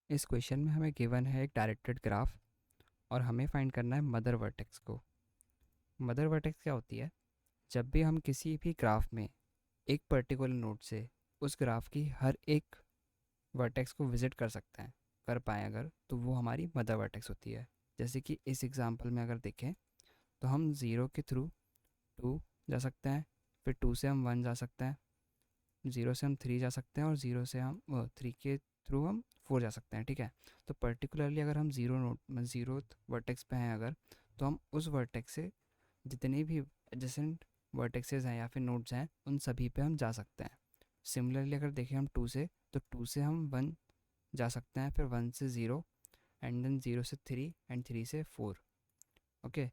इस क्वेश्चन में हमें गिवन है एक डायरेक्टेड ग्राफ और हमें फाइंड करना है मदर वर्टेक्स को। मदर वर्टेक्स क्या होती है? जब भी हम किसी भी ग्राफ में एक पर्टिकुलर नोड से उस ग्राफ की हर एक वर्टेक्स को विजिट कर सकते हैं, कर पाएँ अगर, तो वो हमारी मदर वर्टेक्स होती है। जैसे कि इस एग्जांपल में अगर देखें तो हम ज़ीरो के थ्रू टू जा सकते हैं, फिर टू से हम वन जा सकते हैं, ज़ीरो से हम थ्री जा सकते हैं और ज़ीरो से हम थ्री के थ्रू हम फोर जा सकते हैं। ठीक है, तो पर्टिकुलरली अगर हम ज़ीरो नोट ज़ीरो वर्टेक्स पे हैं अगर, तो हम उस वर्टेक्स से जितने भी एडजेसेंट वर्टेक्सेस हैं या फिर नोड्स हैं उन सभी पे हम जा सकते हैं। सिमिलरली अगर देखें हम टू से, तो टू से हम वन जा सकते हैं, फिर वन से ज़ीरो, एंड देन ज़ीरो से थ्री, एंड थ्री से फोर। ओके,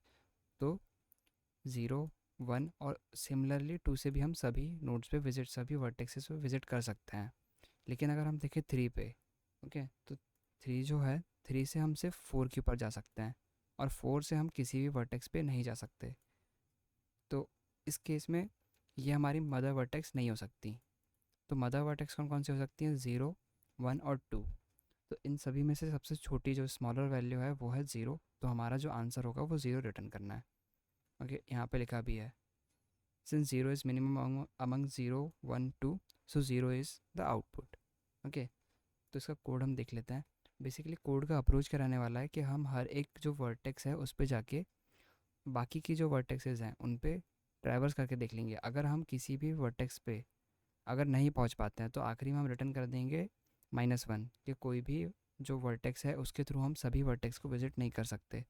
तो ज़ीरो, वन और सिमिलरली टू से भी हम सभी नोड्स पे विजिट, सभी वर्टेक्सेस पे विजिट कर सकते हैं। लेकिन अगर हम देखें थ्री पे, ओके, तो थ्री जो है, थ्री से हम सिर्फ फोर के ऊपर जा सकते हैं और फोर से हम किसी भी वर्टेक्स पे नहीं जा सकते। तो इस केस में ये हमारी मदर वर्टेक्स नहीं हो सकती। तो मदर वर्टेक्स कौन कौन सी हो सकती हैं? ज़ीरो, वन और टू। तो इन सभी में से सबसे छोटी जो स्मॉलर वैल्यू है वो है ज़ीरो, तो हमारा जो आंसर होगा वो ज़ीरो रिटर्न करना है। ओके, यहाँ पे लिखा भी है, since zero is minimum among zero, one, two, so zero is the output. Okay, तो इसका कोड हम देख लेते हैं। बेसिकली कोड का अप्रोच क्या रहने वाला है कि हम हर एक जो वर्टेक्स है उस पे जाके बाकी की जो वर्टेक्सेस हैं उन पे ट्रैवर्स करके देख लेंगे। अगर हम किसी भी वर्टेक्स पे अगर नहीं पहुंच पाते हैं तो आखिरी में हम रिटर्न कर देंगे -1, कि कोई भी जो वर्टेक्स है उसके थ्रू हम सभी वर्टेक्स को विजिट नहीं कर सकते।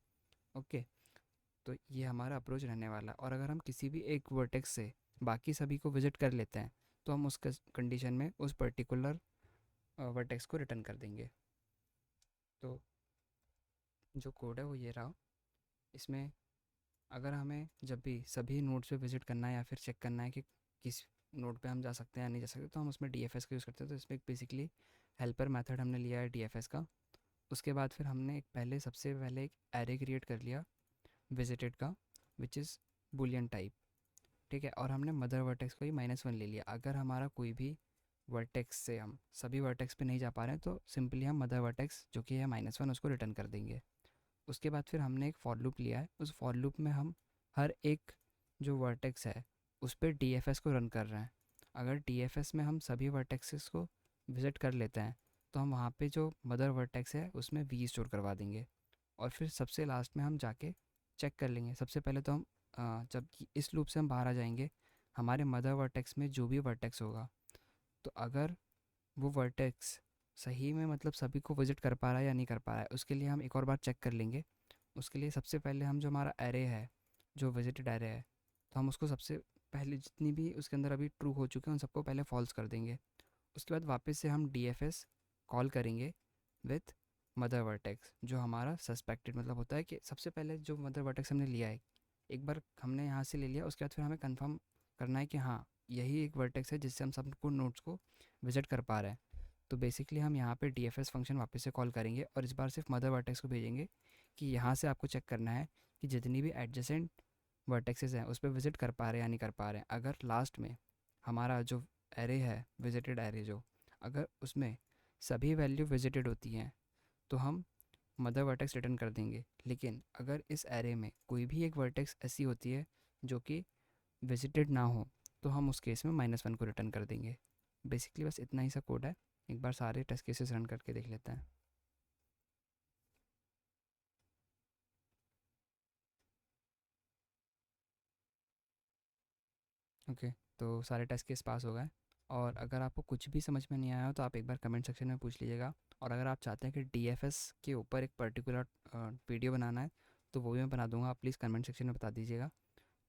ओके, तो ये हमारा अप्रोच रहने वाला है। और अगर हम किसी भी एक वर्टेक्स से बाकी सभी को विजिट कर लेते हैं तो हम उस कंडीशन में उस पर्टिकुलर वर्टेक्स को रिटर्न कर देंगे। तो जो कोड है वो ये रहा। इसमें अगर हमें जब भी सभी नोड्स पे विजिट करना है या फिर चेक करना है कि किस नोड पे हम जा सकते हैं या नहीं जा सकते, तो हम उसमें डीएफएस का यूज़ करते हैं। तो इसमें बेसिकली हेल्पर मेथड हमने लिया है डीएफएस का। उसके बाद फिर हमने एक पहले सबसे पहले एक एरे क्रिएट कर लिया विजिटेड का, विच इज़ बुलियन टाइप। ठीक है, और हमने मदर वर्टेक्स को ही -1 ले लिया। अगर हमारा कोई भी वर्टेक्स से हम सभी वर्टेक्स पे नहीं जा पा रहे हैं तो सिंपली हम मदर वर्टेक्स जो कि है -1 उसको रिटर्न कर देंगे। उसके बाद फिर हमने एक फॉर लूप लिया है। उस फॉर लूप में हम हर एक जो वर्टेक्स है उस पर डीएफएस को रन कर रहे हैं। अगर डीएफएस में हम सभी वर्टेक्सेस को विजिट कर लेते हैं तो हम वहाँ पे जो मदर वर्टेक्स है उसमें वी स्टोर करवा देंगे। और फिर सबसे लास्ट में हम जाके चेक कर लेंगे। सबसे पहले तो हम जब इस लूप से हम बाहर आ जाएंगे, हमारे मदर वर्टेक्स में जो भी वर्टेक्स होगा, तो अगर वो वर्टेक्स सही में मतलब सभी को विजिट कर पा रहा है या नहीं कर पा रहा है, उसके लिए हम एक और बार चेक कर लेंगे। उसके लिए सबसे पहले हम जो हमारा एरे है, जो विजिटेड एरे है, तो हम उसको सबसे पहले जितनी भी उसके अंदर अभी ट्रू हो चुके हैं उन सबको पहले फॉल्स कर देंगे। उसके बाद वापस से हम डीएफएस कॉल करेंगे विथ मदर वर्टेक्स, जो हमारा सस्पेक्टेड मतलब होता है कि सबसे पहले जो मदर वर्टेक्स हमने लिया है, एक बार हमने यहाँ से ले लिया, उसके बाद फिर हमें कंफर्म करना है कि हाँ यही एक वर्टेक्स है जिससे हम सबको नोट्स को विजिट कर पा रहे हैं। तो बेसिकली हम यहाँ पे डीएफएस फंक्शन वापस से कॉल करेंगे और इस बार सिर्फ मदर वर्टेक्स को भेजेंगे कि यहाँ से आपको चेक करना है कि जितनी भी एडजेसेंट वर्टेक्सेस हैं उस पर विजिट कर पा रहे हैं या नहीं कर पा रहे हैं। अगर लास्ट में हमारा जो एरे है, विजिटेड एरे जो, अगर उसमें सभी वैल्यू विजिटेड होती हैं तो हम मदर वर्टेक्स रिटर्न कर देंगे। लेकिन अगर इस एरे में कोई भी एक वर्टेक्स ऐसी होती है जो कि विजिटेड ना हो तो हम उस केस में -1 को रिटर्न कर देंगे। बेसिकली बस इतना ही सा कोड है। एक बार सारे टेस्ट केसेस रन करके देख लेते हैं। ओके, तो सारे टेस्ट केस पास हो गए। और अगर आपको कुछ भी समझ में नहीं आया हो तो आप एक बार कमेंट सेक्शन में पूछ लीजिएगा। और अगर आप चाहते हैं कि डीएफएस के ऊपर एक पर्टिकुलर वीडियो बनाना है तो वो भी मैं बना दूंगा, आप प्लीज़ कमेंट सेक्शन में बता दीजिएगा।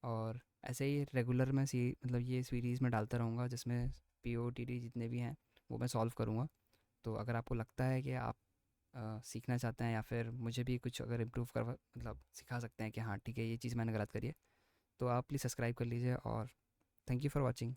और ऐसे ही रेगुलर मैं मतलब ये सीरीज़ में डालता रहूँगा जिसमें पीओटीडी जितने भी हैं वो मैं सॉल्व करूँगा। तो अगर आपको लगता है कि आप सीखना चाहते हैं या फिर मुझे भी कुछ अगर इम्प्रूव करवा मतलब सिखा सकते हैं कि हाँ ठीक है ये चीज़ मैंने गलत करी है, तो आप प्लीज़ सब्सक्राइब कर लीजिए। और थैंक यू फॉर वॉचिंग।